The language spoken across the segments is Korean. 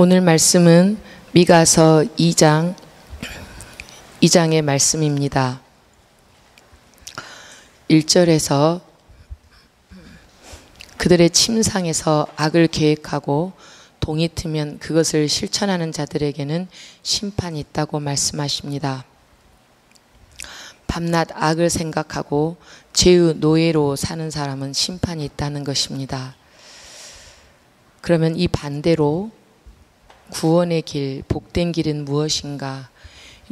오늘 말씀은 미가서 2장의 말씀입니다. 1절에서 그들의 침상에서 악을 계획하고 동이 트면 그것을 실천하는 자들에게는 심판이 있다고 말씀하십니다. 밤낮 악을 생각하고 죄의 노예로 사는 사람은 심판이 있다는 것입니다. 그러면 이 반대로 구원의 길, 복된 길은 무엇인가?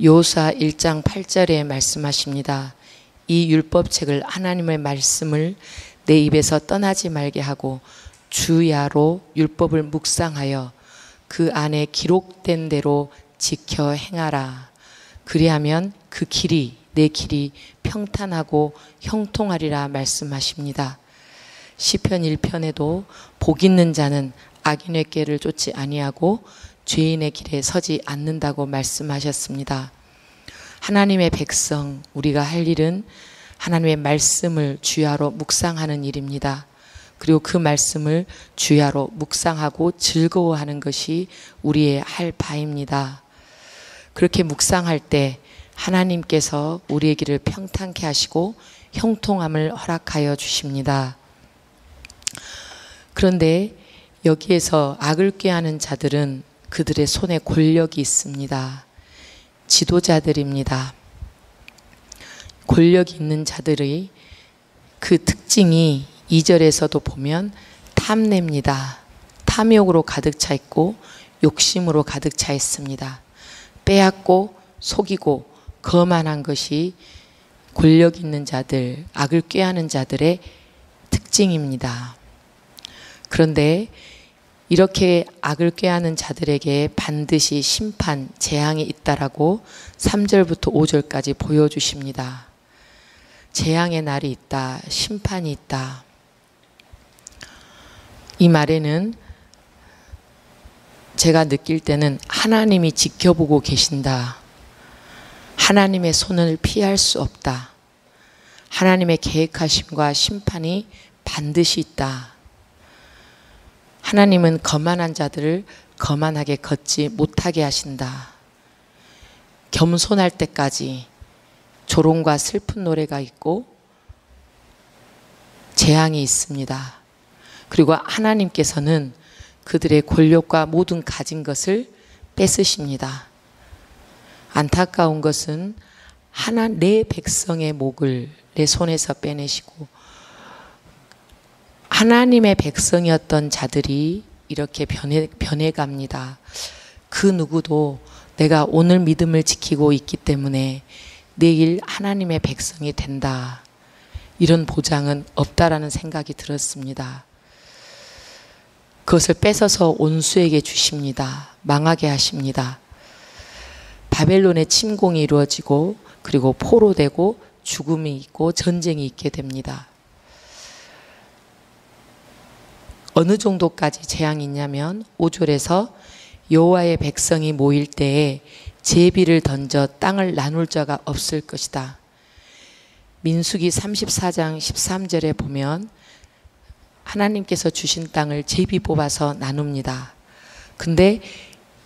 요수아 1장 8절에 말씀하십니다. 이 율법책을, 하나님의 말씀을 내 입에서 떠나지 말게 하고 주야로 율법을 묵상하여 그 안에 기록된 대로 지켜 행하라. 그리하면 그 길이, 내 길이 평탄하고 형통하리라 말씀하십니다. 시편 1편에도 복 있는 자는 악인의 꾀를 쫓지 아니하고 죄인의 길에 서지 않는다고 말씀하셨습니다. 하나님의 백성, 우리가 할 일은 하나님의 말씀을 주야로 묵상하는 일입니다. 그리고 그 말씀을 주야로 묵상하고 즐거워하는 것이 우리의 할 바입니다. 그렇게 묵상할 때 하나님께서 우리의 길을 평탄케 하시고 형통함을 허락하여 주십니다. 그런데 여기에서 악을 꾀하는 자들은 그들의 손에 권력이 있습니다. 지도자들입니다. 권력이 있는 자들의 그 특징이 2절에서도 보면 탐내입니다. 탐욕으로 가득 차 있고 욕심으로 가득 차 있습니다. 빼앗고 속이고 거만한 것이 권력 있는 자들, 악을 꾀하는 자들의 특징입니다. 그런데 이렇게 악을 꾀하는 자들에게 반드시 심판, 재앙이 있다라고 3절부터 5절까지 보여주십니다. 재앙의 날이 있다, 심판이 있다. 이 말에는 제가 느낄 때는 하나님이 지켜보고 계신다. 하나님의 손을 피할 수 없다. 하나님의 계획하심과 심판이 반드시 있다. 하나님은 거만한 자들을 거만하게 걷지 못하게 하신다. 겸손할 때까지 조롱과 슬픈 노래가 있고 재앙이 있습니다. 그리고 하나님께서는 그들의 권력과 모든 가진 것을 뺏으십니다. 안타까운 것은 내 백성의 목을 내 손에서 빼내시고 하나님의 백성이었던 자들이 이렇게 변해갑니다. 그 누구도 내가 오늘 믿음을 지키고 있기 때문에 내일 하나님의 백성이 된다. 이런 보장은 없다라는 생각이 들었습니다. 그것을 뺏어서 온수에게 주십니다. 망하게 하십니다. 바벨론의 침공이 이루어지고 그리고 포로되고 죽음이 있고 전쟁이 있게 됩니다. 어느 정도까지 재앙이 있냐면 5절에서 여호와의 백성이 모일 때에 제비를 던져 땅을 나눌 자가 없을 것이다. 민수기 34장 13절에 보면 하나님께서 주신 땅을 제비 뽑아서 나눕니다. 근데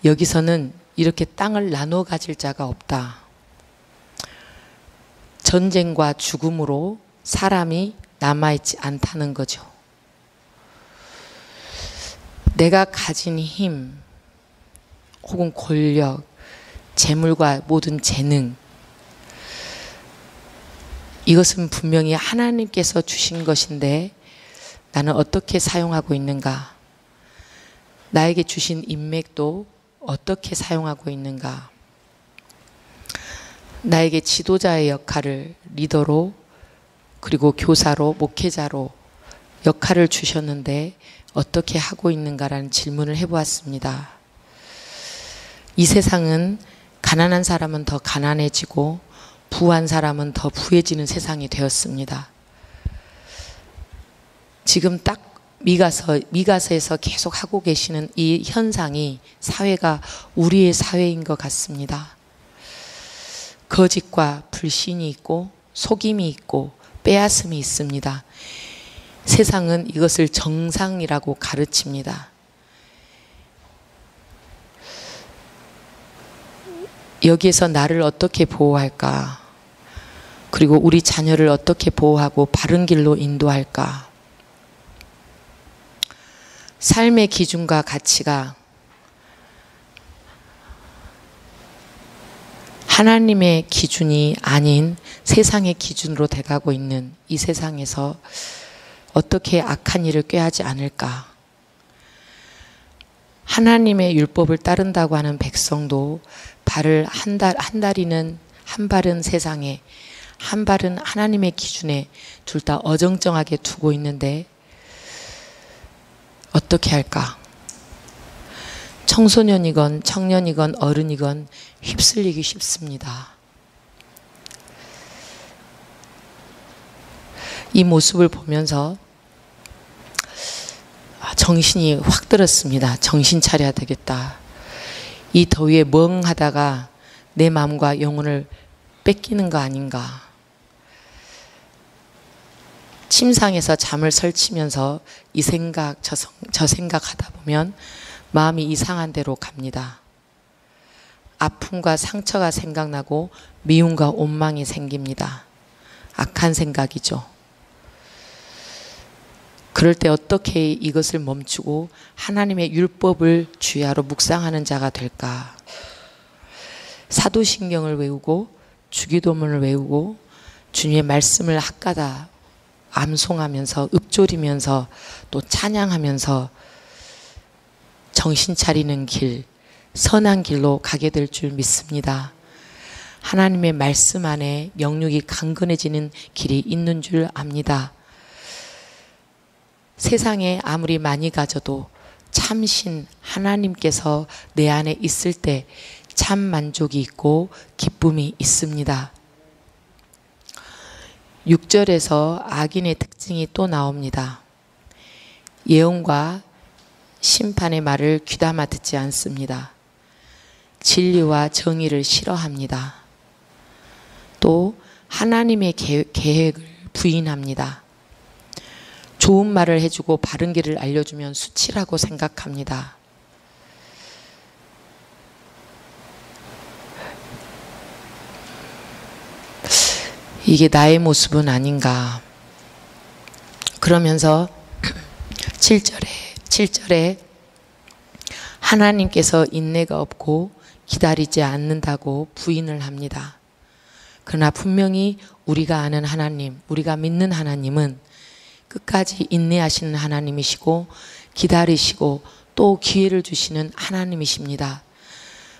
여기서는 이렇게 땅을 나눠 가질 자가 없다. 전쟁과 죽음으로 사람이 남아있지 않다는 거죠. 내가 가진 힘 혹은 권력, 재물과 모든 재능, 이것은 분명히 하나님께서 주신 것인데 나는 어떻게 사용하고 있는가? 나에게 주신 인맥도 어떻게 사용하고 있는가? 나에게 지도자의 역할을 리더로 그리고 교사로 목회자로 역할을 주셨는데 어떻게 하고 있는가라는 질문을 해보았습니다. 이 세상은 가난한 사람은 더 가난해지고 부한 사람은 더 부해지는 세상이 되었습니다. 지금 딱 미가서에서 계속 하고 계시는 이 현상이 사회가 우리의 사회인 것 같습니다. 거짓과 불신이 있고 속임이 있고 빼앗음이 있습니다. 세상은 이것을 정상이라고 가르칩니다. 여기에서 나를 어떻게 보호할까? 그리고 우리 자녀를 어떻게 보호하고 바른 길로 인도할까? 삶의 기준과 가치가 하나님의 기준이 아닌 세상의 기준으로 돼가고 있는 이 세상에서 어떻게 악한 일을 꾀하지 않을까? 하나님의 율법을 따른다고 하는 백성도 발을 한 발은 세상에, 한 발은 하나님의 기준에 둘 다 어정쩡하게 두고 있는데 어떻게 할까? 청소년이건 청년이건 어른이건 휩쓸리기 쉽습니다. 이 모습을 보면서 정신이 확 들었습니다. 정신 차려야 되겠다. 이 더위에 멍하다가 내 마음과 영혼을 뺏기는 거 아닌가. 침상에서 잠을 설치면서 이 생각 저 생각하다 보면 마음이 이상한 데로 갑니다. 아픔과 상처가 생각나고 미움과 원망이 생깁니다. 악한 생각이죠. 그럴 때 어떻게 이것을 멈추고 하나님의 율법을 주야로 묵상하는 자가 될까? 사도신경을 외우고 주기도문을 외우고 주님의 말씀을 학가다 암송하면서 읊조리면서 또 찬양하면서 정신 차리는 길, 선한 길로 가게 될 줄 믿습니다. 하나님의 말씀 안에 영육이 강건해지는 길이 있는 줄 압니다. 세상에 아무리 많이 가져도 참신 하나님께서 내 안에 있을 때 참 만족이 있고 기쁨이 있습니다. 6절에서 악인의 특징이 또 나옵니다. 예언과 심판의 말을 귀담아 듣지 않습니다. 진리와 정의를 싫어합니다. 또 하나님의 계획을 부인합니다. 좋은 말을 해주고 바른 길을 알려주면 수치라고 생각합니다. 이게 나의 모습은 아닌가. 그러면서 7절에 하나님께서 인내가 없고 기다리지 않는다고 부인을 합니다. 그러나 분명히 우리가 아는 하나님, 우리가 믿는 하나님은 끝까지 인내하시는 하나님이시고 기다리시고 또 기회를 주시는 하나님이십니다.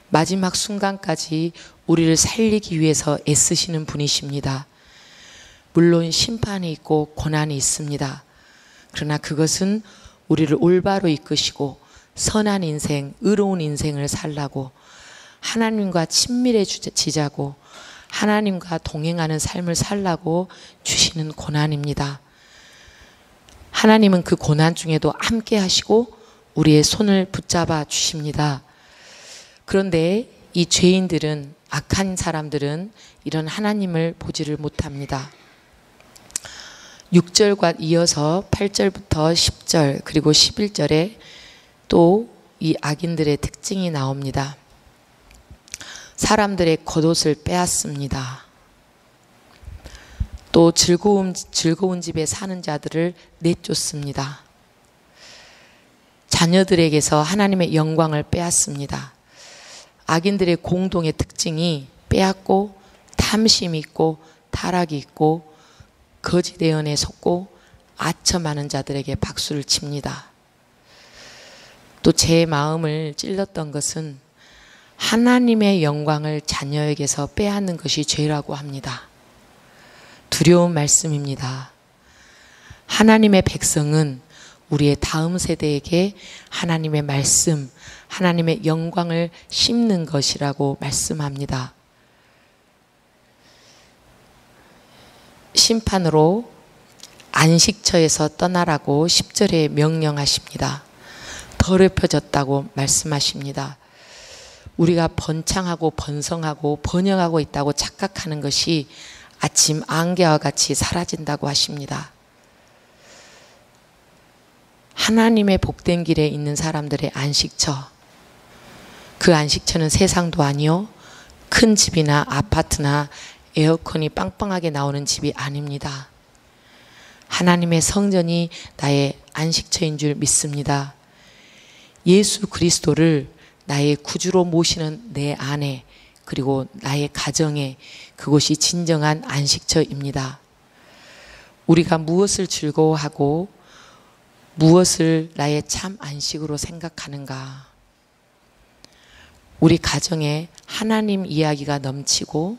마지막 순간까지 우리를 살리기 위해서 애쓰시는 분이십니다. 물론 심판이 있고 고난이 있습니다. 그러나 그것은 우리를 올바로 이끄시고 선한 인생, 의로운 인생을 살라고 하나님과 친밀해지자고 하나님과 동행하는 삶을 살라고 주시는 고난입니다. 하나님은 그 고난 중에도 함께 하시고 우리의 손을 붙잡아 주십니다. 그런데 이 죄인들은, 악한 사람들은 이런 하나님을 보지를 못합니다. 6절과 이어서 8절부터 10절 그리고 11절에 또 이 악인들의 특징이 나옵니다. 사람들의 겉옷을 빼앗습니다. 또 즐거운 집에 사는 자들을 내쫓습니다. 자녀들에게서 하나님의 영광을 빼앗습니다. 악인들의 공동의 특징이 빼앗고 탐심이 있고 타락이 있고 거짓 예언에 속고 아첨하는 자들에게 박수를 칩니다. 또 제 마음을 찔렀던 것은 하나님의 영광을 자녀에게서 빼앗는 것이 죄라고 합니다. 두려운 말씀입니다. 하나님의 백성은 우리의 다음 세대에게 하나님의 말씀, 하나님의 영광을 심는 것이라고 말씀합니다. 심판으로 안식처에서 떠나라고 10절에 명령하십니다. 더럽혀졌다고 말씀하십니다. 우리가 번창하고 번성하고 번영하고 있다고 착각하는 것이 아침 안개와 같이 사라진다고 하십니다. 하나님의 복된 길에 있는 사람들의 안식처, 그 안식처는 세상도 아니요 큰 집이나 아파트나 에어컨이 빵빵하게 나오는 집이 아닙니다. 하나님의 성전이 나의 안식처인 줄 믿습니다. 예수 그리스도를 나의 구주로 모시는 내 안에, 그리고 나의 가정에, 그곳이 진정한 안식처입니다. 우리가 무엇을 즐거워하고 무엇을 나의 참 안식으로 생각하는가? 우리 가정에 하나님 이야기가 넘치고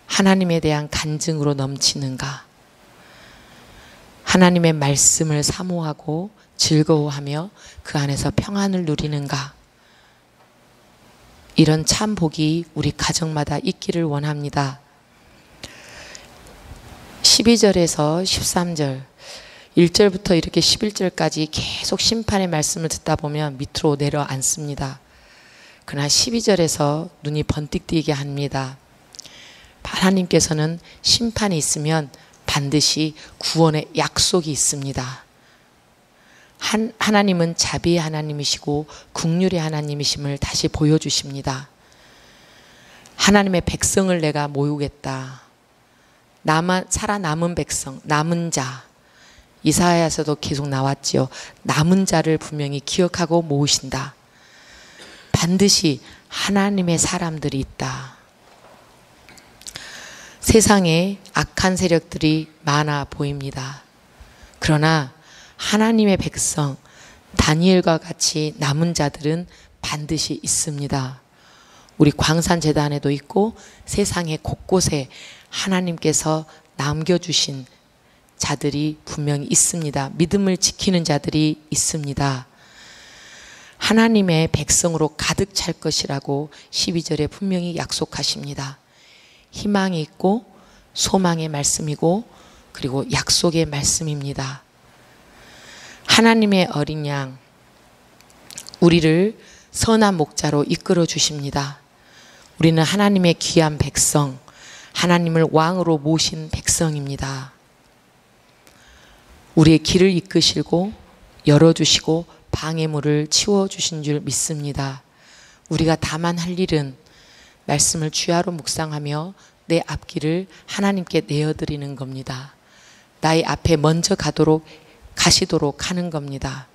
하나님에 대한 간증으로 넘치는가? 하나님의 말씀을 사모하고 즐거워하며 그 안에서 평안을 누리는가? 이런 참 복이 우리 가정마다 있기를 원합니다. 12절에서 13절, 1절부터 이렇게 11절까지 계속 심판의 말씀을 듣다 보면 밑으로 내려앉습니다. 그러나 12절에서 눈이 번뜩 뜨이게 합니다. 하나님께서는 심판이 있으면 반드시 구원의 약속이 있습니다. 하나님은 자비의 하나님이시고 긍휼의 하나님이심을 다시 보여주십니다. 하나님의 백성을 내가 모으겠다. 살아남은 백성, 남은 자. 이사야에서도 계속 나왔지요. 남은 자를 분명히 기억하고 모으신다. 반드시 하나님의 사람들이 있다. 세상에 악한 세력들이 많아 보입니다. 그러나 하나님의 백성, 다니엘과 같이 남은 자들은 반드시 있습니다. 우리 광산재단에도 있고 세상의 곳곳에 하나님께서 남겨주신 자들이 분명히 있습니다. 믿음을 지키는 자들이 있습니다. 하나님의 백성으로 가득 찰 것이라고 12절에 분명히 약속하십니다. 희망이 있고 소망의 말씀이고 그리고 약속의 말씀입니다. 하나님의 어린 양, 우리를 선한 목자로 이끌어 주십니다. 우리는 하나님의 귀한 백성, 하나님을 왕으로 모신 백성입니다. 우리의 길을 이끄시고 열어주시고 방해물을 치워주신 줄 믿습니다. 우리가 다만 할 일은 말씀을 주야로 묵상하며 내 앞길을 하나님께 내어드리는 겁니다. 나의 앞에 먼저 가시도록 하는 겁니다.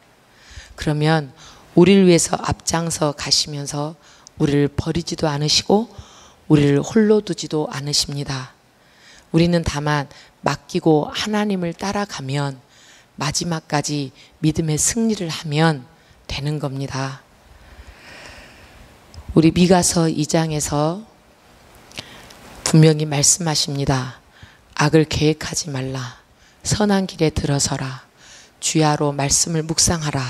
그러면 우리를 위해서 앞장서 가시면서 우리를 버리지도 않으시고 우리를 홀로 두지도 않으십니다. 우리는 다만 맡기고 하나님을 따라가면 마지막까지 믿음의 승리를 하면 되는 겁니다. 우리 미가서 2장에서 분명히 말씀하십니다. 악을 계획하지 말라. 선한 길에 들어서라. 주야로 말씀을 묵상하라.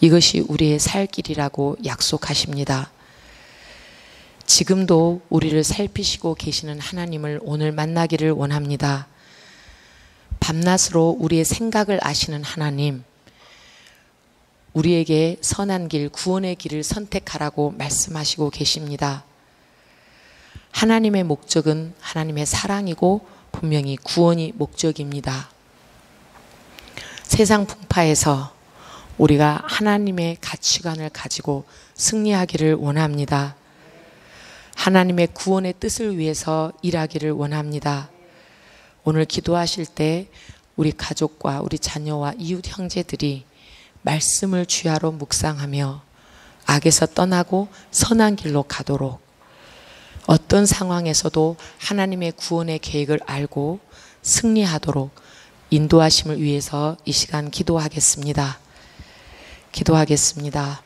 이것이 우리의 살 길이라고 약속하십니다. 지금도 우리를 살피시고 계시는 하나님을 오늘 만나기를 원합니다. 밤낮으로 우리의 생각을 아시는 하나님, 우리에게 선한 길, 구원의 길을 선택하라고 말씀하시고 계십니다. 하나님의 목적은 하나님의 사랑이고 분명히 구원이 목적입니다. 세상 풍파에서 우리가 하나님의 가치관을 가지고 승리하기를 원합니다. 하나님의 구원의 뜻을 위해서 일하기를 원합니다. 오늘 기도하실 때 우리 가족과 우리 자녀와 이웃 형제들이 말씀을 주야로 묵상하며 악에서 떠나고 선한 길로 가도록, 어떤 상황에서도 하나님의 구원의 계획을 알고 승리하도록 인도하심을 위해서 이 시간 기도하겠습니다. 기도하겠습니다.